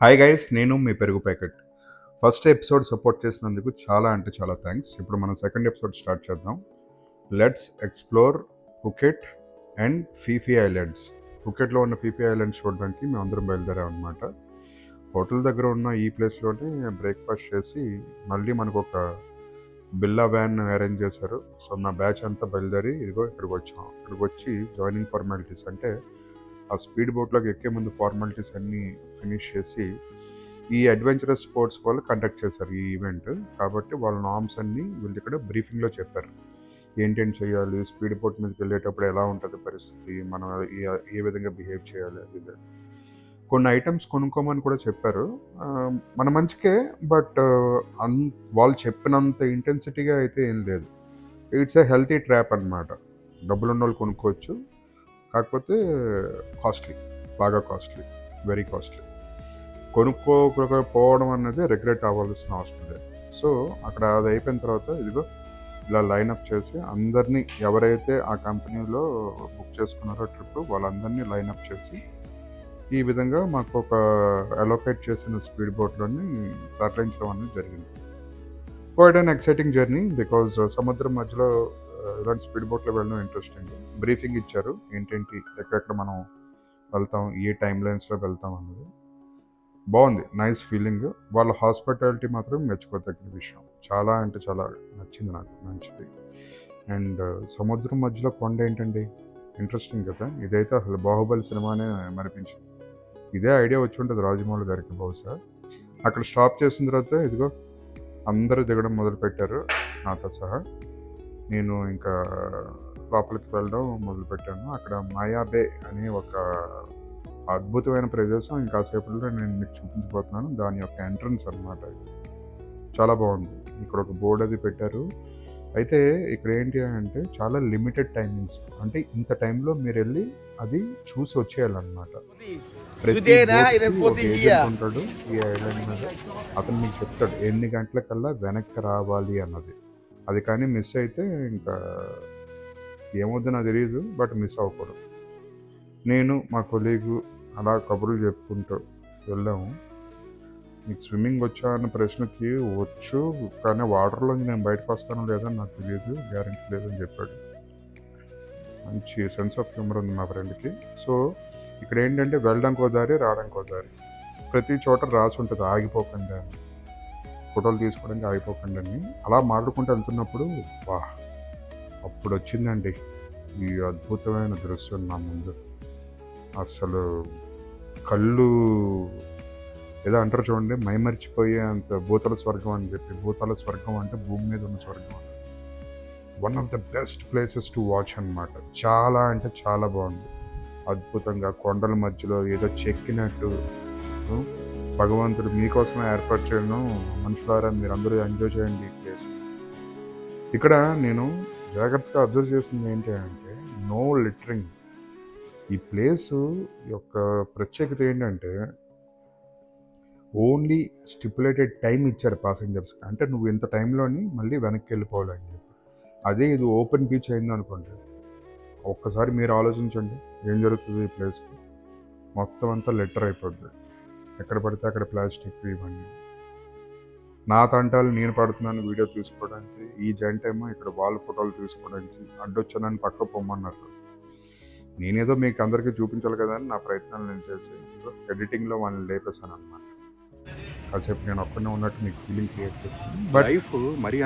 Hi guys, నేను మీ పెరుగు packet. First episode support చేసినందుకు చాలా అంటే చాలా థ్యాంక్స్. ఇప్పుడు మనం సెకండ్ ఎపిసోడ్ స్టార్ట్ చేద్దాం. Let's explore Phuket and Phi Phi islands. పుకెట్లో ఉన్న ఫీఫీ ఐలాండ్స్ చూడడానికి మేము అందరం బయలుదేరాం అనమాట. హోటల్ దగ్గర ఉన్న ఈ ప్లేస్లోనే బ్రేక్ఫాస్ట్ చేసి మళ్ళీ మనకు ఒక బిల్లా వ్యాన్ అరేంజ్ చేశారు. సో నా బ్యాచ్ అంతా బయలుదేరి ఇదిగో ఇక్కడికి వచ్చాం. ఇక్కడికి వచ్చి జాయినింగ్ ఫార్మాలిటీస్ అంటే ఆ స్పీడ్ బోట్లోకి ఎక్కే ముందు ఫార్మాలిటీస్ అన్నీ ఫినిష్ చేసి ఈ అడ్వెంచరస్ స్పోర్ట్స్ వాళ్ళు కండక్ట్ చేశారు ఈ ఈవెంట్. కాబట్టి వాళ్ళ నార్మ్స్ అన్నీ వీళ్ళు ఇక్కడ బ్రీఫింగ్లో చెప్పారు. ఏంటేంటి చేయాలి, స్పీడ్ బోట్ మీదకి వెళ్ళేటప్పుడు ఎలా ఉంటుంది పరిస్థితి, మనం ఏ విధంగా బిహేవ్ చేయాలి, అది ఇది. కొన్ని ఐటమ్స్ కొనుక్కోమని కూడా చెప్పారు. మన మంచికే, బట్ వాళ్ళు చెప్పినంత ఇంటెన్సిటీగా అయితే ఏం లేదు. ఇట్స్ ఏ హెల్తీ ట్రాప్ అనమాట. డబ్బులు ఉన్న వాళ్ళు కొనుక్కోవచ్చు, కాకపోతే కాస్ట్లీ, బాగా కాస్ట్లీ, వెరీ కాస్ట్లీ. కొనుక్కోకపోవడం అనేది రిగ్రెట్ అవ్వాల్సిన అవసరం లేదు. సో అక్కడ అది అయిపోయిన తర్వాత ఇదిగో ఇలా లైనప్ చేసి అందరినీ, ఎవరైతే ఆ కంపెనీలో బుక్ చేసుకున్నారో ట్రిప్ వాళ్ళందరినీ లైనప్ చేసి ఈ విధంగా మాకు ఒక అలోకేట్ చేసిన స్పీడ్ బోట్లోని తరలించడం అనేది జరిగింది. Quite and exciting journey, because సముద్రం మధ్యలో ఇలాంటి స్పీడ్ బోట్లో వెళ్ళడం ఇంట్రెస్టింగ్. బ్రీఫింగ్ ఇచ్చారు ఏంటేంటి ఎక్కడెక్కడ మనం వెళ్తాం, ఏ టైం లైన్స్లో వెళ్తాం అన్నది. బాగుంది, నైస్ ఫీలింగ్. వాళ్ళ హాస్పిటాలిటీ మాత్రం మెచ్చుకోదగిన విషయం. చాలా అంటే చాలా నచ్చింది నాకు, మంచిది. అండ్ సముద్రం మధ్యలో కొండ ఏంటండి, ఇంట్రెస్టింగ్ కదా. ఇదైతే అసలు బాహుబలి సినిమానే మరిపించింది. ఇదే ఐడియా వచ్చి ఉంటుంది రాజమౌళి గారికి బహుశా. అక్కడ స్టాప్ చేసిన తర్వాత ఇదిగో అందరూ దిగడం మొదలుపెట్టారు, నాతో సహా. నేను ఇంకా లోపలికి వెళ్ళడం మొదలుపెట్టాను. అక్కడ మాయాబే అనే ఒక అద్భుతమైన ప్రదేశం, ఇంకా సేపట్లో నేను మీకు చూపించబోతున్నాను. దాని యొక్క ఎంట్రన్స్ అనమాట. చాలా బాగుంది. ఇక్కడ ఒక బోర్డు అది పెట్టారు. అయితే ఇక్కడ ఏంటి అంటే చాలా లిమిటెడ్ టైమింగ్స్, అంటే ఇంత టైంలో మీరు వెళ్ళి అది చూసి వచ్చేయాలన్నమాట. ప్రతి ఒక ఏజెంట్ ఉంటాడు ఈ ఐలాండ్ మీద. అతను మీకు చెప్తాడు ఎన్ని గంటలకల్లా వెనక్కి రావాలి అన్నది. అది కానీ మిస్ అయితే ఇంకా ఏమవుద్దో నాకు తెలియదు, బట్ మిస్ అవ్వకూడదు. నేను మా కొలీగు అలా కబుర్లు చెప్పుకుంటూ వెళ్ళాము. మీకు స్విమ్మింగ్ వచ్చా అన్న ప్రశ్నకి వచ్చు, కానీ వాటర్లోంచి నేను బయటకు వస్తానో లేదని నాకు తెలియదు, గ్యారెంటీ లేదని చెప్పాడు. మంచి సెన్స్ ఆఫ్ హ్యూమర్ ఉంది మా ఫ్రెండ్కి. సో ఇక్కడ ఏంటంటే వెళ్ళడానికి ఒక దారి, రావడానికి ఒక దారి. ప్రతి చోట రాసి ఉంటుంది ఆగిపోకండి అని, ఫోటోలు తీసుకోవడానికి ఆగిపోకండి అని. అలా మాట్లాడుకుంటూ వెళ్తున్నప్పుడు వా, అప్పుడు వచ్చిందండి ఈ అద్భుతమైన దృశ్యం నా ముందు. అసలు కళ్ళు ఏదో అంటారు చూడండి, మైమరిచిపోయే అంత భూతల స్వర్గం అని చెప్పి. భూతల స్వర్గం అంటే భూమి మీద ఉన్న స్వర్గం. One of the best places to watch అనమాట. చాలా అంటే చాలా బాగుంది, అద్భుతంగా. కొండల మధ్యలో ఏదో చెక్కినట్టు భగవంతుడు మీకోసమే ఏర్పాటు చేయడం. మనుషులారా మీరందరూ ఎంజాయ్ చేయండి ఈ ప్లేస్. ఇక్కడ నేను జాగ్రత్తగా అబ్జర్వ్ చేసింది ఏంటి అంటే నో లిటరింగ్. ఈ ప్లేసు యొక్క ప్రత్యేకత ఏంటంటే ఓన్లీ స్టిపులేటెడ్ టైం ఇచ్చారు ప్యాసింజర్స్కి. అంటే నువ్వు ఇంత టైంలోని మళ్ళీ వెనక్కి వెళ్ళిపోవాలని చెప్పి. అదే ఇది ఓపెన్ బీచ్ అయింది అనుకోండి, ఒక్కసారి మీరు ఆలోచించండి ఏం జరుగుతుంది ఈ ప్లేస్కి. మొత్తం అంతా లెటర్ అయిపోద్ది, ఎక్కడ పడితే అక్కడ ప్లాస్టిక్ ఇవన్నీ. నా తంటాలు నేను పడుతున్నాను వీడియో తీసుకోవడానికి, ఈ జంట ఏమో ఇక్కడ వాళ్ళ ఫోటోలు తీసుకోవడానికి అడ్డొచ్చానని పక్క పొమ్మన్నారు. నేనేదో మీకు అందరికీ చూపించాలి కదా అని నా ప్రయత్నాలు నేను చేసి ఎడిటింగ్లో వాళ్ళని లేపేశాను అనమాట. కాసేపు నేను ఒక్కనే ఉన్నట్టు మీకు ఫీలింగ్ క్రియేట్ చేస్తాను. But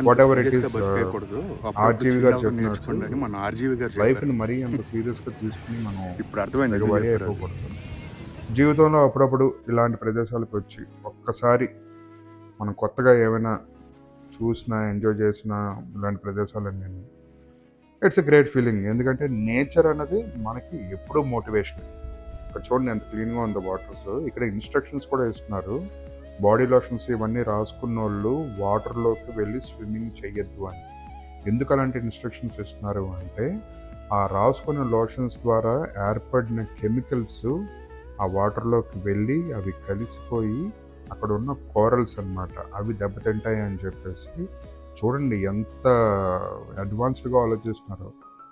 what ever it is, RGV గారు చెప్పినట్టు మన ఆర్జీవి గారు లైఫ్ని మరీ అంత సీరియస్గా తీసుకుని మనం ఇప్పుడు అర్థమైంది వరి అయిపోకూడదు. జీవితంలో అప్పుడప్పుడు ఇలాంటి ప్రదేశాలకు వచ్చి ఒక్కసారి మనం కొత్తగా ఏమైనా చూసినా ఎంజాయ్ చేసినా ఇలాంటి ప్రదేశాలన్నీ ఇట్స్ ఎ గ్రేట్ ఫీలింగ్. ఎందుకంటే నేచర్ అనేది మనకి ఎప్పుడూ మోటివేషన్. ఇక్కడ చూడండి ఎంత క్లీన్గా ఉంది వాటర్స్. ఇక్కడ ఇన్స్ట్రక్షన్స్ కూడా ఇస్తున్నారు, బాడీ లోషన్స్ ఇవన్నీ రాసుకున్న వాళ్ళు వాటర్లోకి వెళ్ళి స్విమ్మింగ్ చేయొద్దు అని. ఎందుకు అలాంటి ఇన్స్ట్రక్షన్స్ ఇస్తున్నారు అంటే ఆ రాసుకున్న లోషన్స్ ద్వారా ఏర్పడిన కెమికల్స్ ఆ వాటర్లోకి వెళ్ళి అవి కలిసిపోయి అక్కడ ఉన్న కోరల్స్ అన్నమాట, అవి దెబ్బతింటాయి అని చెప్పేసి. చూడండి ఎంత అడ్వాన్స్డ్గా ఆలోచిస్తున్నారో.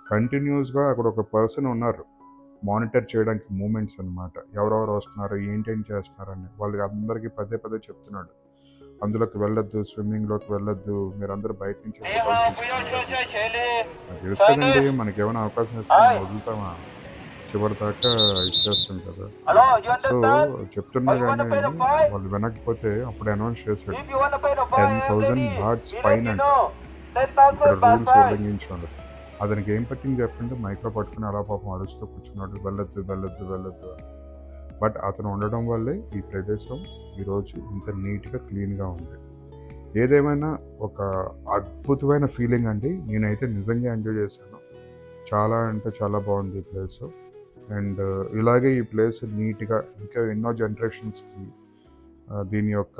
కంటిన్యూస్గా అక్కడ ఒక పర్సన్ ఉన్నారు, మానిటర్ చేయడానికి మూమెంట్స్ అనమాట. ఎవరెవరు వస్తున్నారు, ఏంటేం చేస్తున్నారని వాళ్ళకి అందరికీ పదే పదే చెప్తున్నాడు. అందులోకి వెళ్ళొద్దు, స్విమ్మింగ్లోకి వెళ్ళొద్దు, మీరందరూ బయట నుంచి ఫోటోలు తీసుకున్నారు. నాకు తెలుసు కదండి, మనకేమైనా అవకాశం ఇస్తే మనం వదులుతామా, చివరి దాకా ఇచ్చేస్తాం కదా. సో చెప్తున్నా కానీ వాళ్ళు వినకపోతే అప్పుడు అనౌన్స్ చేశాడు 10,000 బాట్స్ ఫైన్ అంట. ఇక్కడ రూల్స్ ఉల్లంఘించాడు. అతనికి ఏం పట్టింది చెప్పండి, మైక్రో పట్టుకుని అలా పాపం అరుస్తూ కూర్చున్నాడు, వెళ్ళొద్దు వెళ్ళొద్దు వెళ్ళొద్దు. బట్ అతను ఉండడం వల్లే ఈ ప్రదేశం ఈరోజు ఇంత నీట్గా క్లీన్గా ఉంది. ఏదేమైనా ఒక అద్భుతమైన ఫీలింగ్ అండి. నేనైతే నిజంగా ఎంజాయ్ చేశాను. చాలా అంటే చాలా బాగుంది ఈ ప్లేస్. అండ్ ఇలాగే ఈ ప్లేస్ నీట్గా ఇంకా ఎన్నో జనరేషన్స్కి దీని యొక్క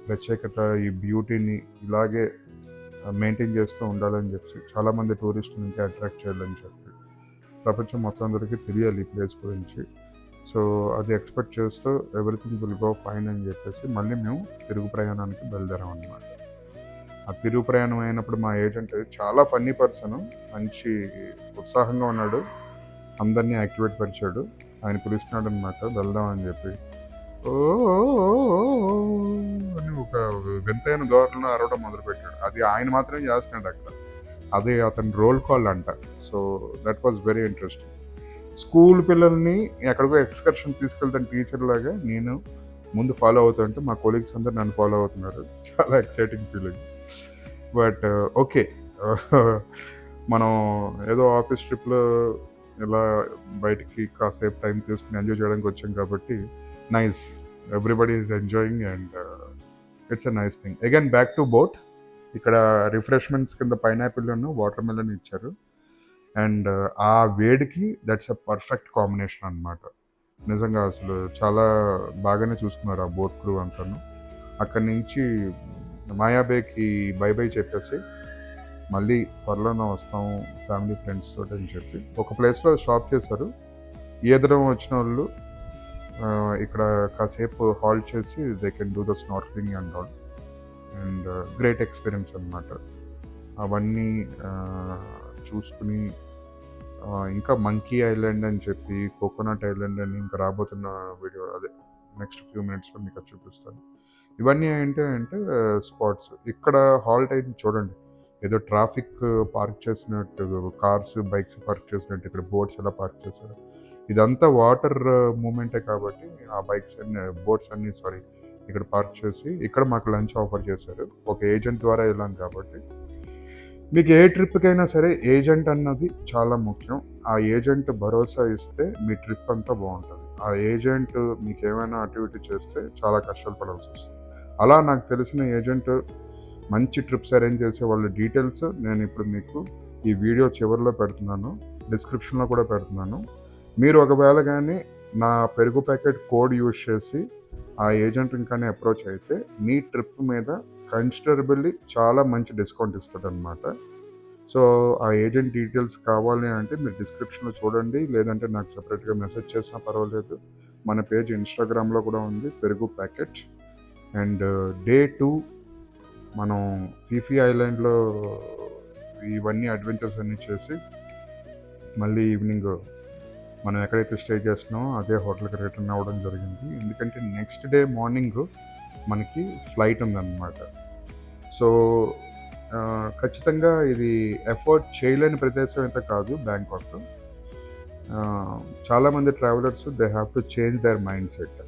ప్రత్యేకత, ఈ బ్యూటీని ఇలాగే మెయింటైన్ చేస్తూ ఉండాలని చెప్పి చాలామంది టూరిస్టులు ఇంకా అట్రాక్ట్ చేయాలని చెప్పి ప్రపంచం మొత్తం అందరికీ తెలియాలి ఈ ప్లేస్ గురించి. సో అది ఎక్స్పెక్ట్ చేస్తూ ఎవ్రీథింగ్ విల్ గో ఫైన్ అని చెప్పేసి మళ్ళీ మేము తిరుగు ప్రయాణానికి బయలుదేరాం అనమాట. ఆ తిరుగు ప్రయాణం అయినప్పుడు మా ఏజెంట్ చాలా ఫన్నీ పర్సన్, మంచి ఉత్సాహంగా ఉన్నాడు, అందరినీ యాక్టివేట్ పరిచాడు. ఆయన పిలుస్తున్నాడు అనమాట వెళ్దాం అని చెప్పి. ఓ అని ఒక వింతైన ధోరణిలో అరవడం మొదలుపెట్టాడు. అది ఆయన మాత్రమే చేస్తున్నాడు అక్కడ, అదే అతని రోల్ కాల్ అంట. So that was very interesting. School పిల్లల్ని ఎక్కడికో ఎక్స్కర్షన్ తీసుకెళ్తాను టీచర్ లాగా నేను ముందు ఫాలో అవుతుంటే మా కొలీగ్స్ అందరు నన్ను ఫాలో అవుతున్నారు. చాలా ఎక్సైటింగ్ ఫీలింగ్. బట్ ఓకే, మనం ఏదో ఆఫీస్ ట్రిప్లో ఇలా బయటికి కాసేపు టైం తీసుకుని ఎంజాయ్ చేయడానికి వచ్చాం కాబట్టి nice, everybody is enjoying and it's a nice thing. Again back to boat. ఇక్కడ రిఫ్రెష్మెంట్స్ కింద పైనాపిల్ వాటర్ మెలన్ ఇచ్చారు. అండ్ ఆ వేడికి దట్స్ ఎ పర్ఫెక్ట్ కాంబినేషన్ అనమాట. నిజంగా అసలు చాలా బాగానే చూసుకున్నారు ఆ బోట్ క్రూ అంతాను. అక్కడి నుంచి మాయాబేకి బై బై చెప్పేసి మళ్ళీ త్వరలోనే వస్తాం ఫ్యామిలీ ఫ్రెండ్స్ తోటి అని చెప్పి ఒక ప్లేస్లో స్టాప్ చేశారు. ఈదరం వచ్చిన వాళ్ళు ఇక్కడ కాసేపు హాల్ట్ చేసి they can do the snorkelling and all. And great experience అనమాట. అవన్నీ చూసుకుని ఇంకా మంకీ ఐలాండ్ అని చెప్పి, కోకోనట్ ఐలాండ్ అని ఇంకా రాబోతున్న వీడియో అదే నెక్స్ట్ ఫ్యూ మినిట్స్లో మీకు అది చూపిస్తాను. ఇవన్నీ ఏంటంటే స్పాట్స్. ఇక్కడ హాల్ట్ అయింది చూడండి, ఏదో ట్రాఫిక్ పార్క్ చేసినట్టు, కార్స్ బైక్స్ పార్క్ చేసినట్టు ఇక్కడ బోట్స్ ఎలా పార్క్ చేశారు. ఇదంతా వాటర్ మూమెంటే కాబట్టి ఆ బైక్స్ అన్ని బోట్స్ అన్నీ ఇక్కడ పార్క్ చేసి ఇక్కడ మాకు లంచ్ ఆఫర్ చేశారు. ఒక ఏజెంట్ ద్వారా వెళ్ళాం కాబట్టి మీకు ఏ ట్రిప్కైనా సరే ఏజెంట్ అన్నది చాలా ముఖ్యం. ఆ ఏజెంట్ భరోసా ఇస్తే మీ ట్రిప్ అంతా బాగుంటుంది. ఆ ఏజెంట్ మీకు ఏమైనా యాక్టివిటీ చేస్తే చాలా కష్టాలు పడాల్సి వస్తుంది. అలా నాకు తెలిసిన ఏజెంట్ మంచి ట్రిప్స్ అరేంజ్ చేసే వాళ్ళ డీటెయిల్స్ నేను ఇప్పుడు మీకు ఈ వీడియో చివరిలో పెడుతున్నాను, డిస్క్రిప్షన్లో కూడా పెడుతున్నాను. మీరు ఒకవేళ కానీ నా పెరుగు ప్యాకెట్ కోడ్ యూజ్ చేసి ఆ ఏజెంట్ని కానీ అప్రోచ్ అయితే మీ ట్రిప్ మీద కన్సిడరబుల్లీ చాలా మంచి డిస్కౌంట్ ఇస్తాడు అనమాట. సో ఆ ఏజెంట్ డీటెయిల్స్ కావాలి అంటే మీరు డిస్క్రిప్షన్లో చూడండి, లేదంటే నాకు సపరేట్గా మెసేజ్ చేసినా పర్వాలేదు. మన పేజ్ ఇన్స్టాగ్రామ్లో కూడా ఉంది, పెరుగు ప్యాకెట్. అండ్ డే 2 మనం ఫీఫీ ఐలాండ్లో ఇవన్నీ అడ్వెంచర్స్ అన్నీ చేసి మళ్ళీ ఈవినింగ్ మనం ఎక్కడైతే స్టే చేస్తున్నామో అదే హోటల్కి రిటర్న్ అవ్వడం జరిగింది. ఎందుకంటే నెక్స్ట్ డే మార్నింగ్ మనకి ఫ్లైట్ ఉందన్నమాట. సో ఖచ్చితంగా ఇది ఎఫోర్డ్ చేయలేని ప్రదేశం అయితే కాదు బ్యాంకాక్. చాలామంది travellers they have to change their mind set.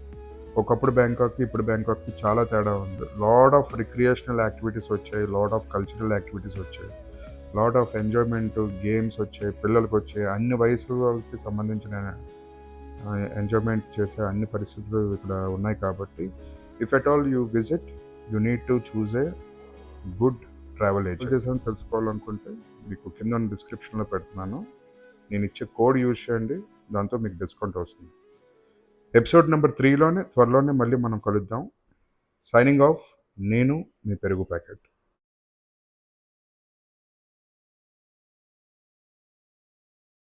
ఒకప్పుడు బ్యాంకాక్కి ఇప్పుడు బ్యాంకాక్కి చాలా తేడా ఉంది. లాట్ ఆఫ్ రిక్రియేషనల్ యాక్టివిటీస్ వచ్చాయి, లాట్ ఆఫ్ కల్చరల్ యాక్టివిటీస్ వచ్చాయి, లాట్ ఆఫ్ ఎంజాయ్మెంట్ గేమ్స్ వచ్చాయి, పిల్లలకు వచ్చాయి. అన్ని వయసుల వాళ్ళకి సంబంధించిన ఎంజాయ్మెంట్ చేసే అన్ని పరిస్థితులు ఇక్కడ ఉన్నాయి. కాబట్టి if at all you visit you need to choose a good travel agent. తెలుసుకోవాలనుకుంటే మీకు కింద డిస్క్రిప్షన్లో పెడుతున్నాను, నేను ఇచ్చే కోడ్ యూజ్ చేయండి, దాంతో మీకు డిస్కౌంట్ వస్తుంది. ఎపిసోడ్ నెంబర్ 3లోనే త్వరలోనే మళ్ళీ మనం కలుద్దాం. సైనింగ్ ఆఫ్, నేను మీ పెరుగు ప్యాకెట్.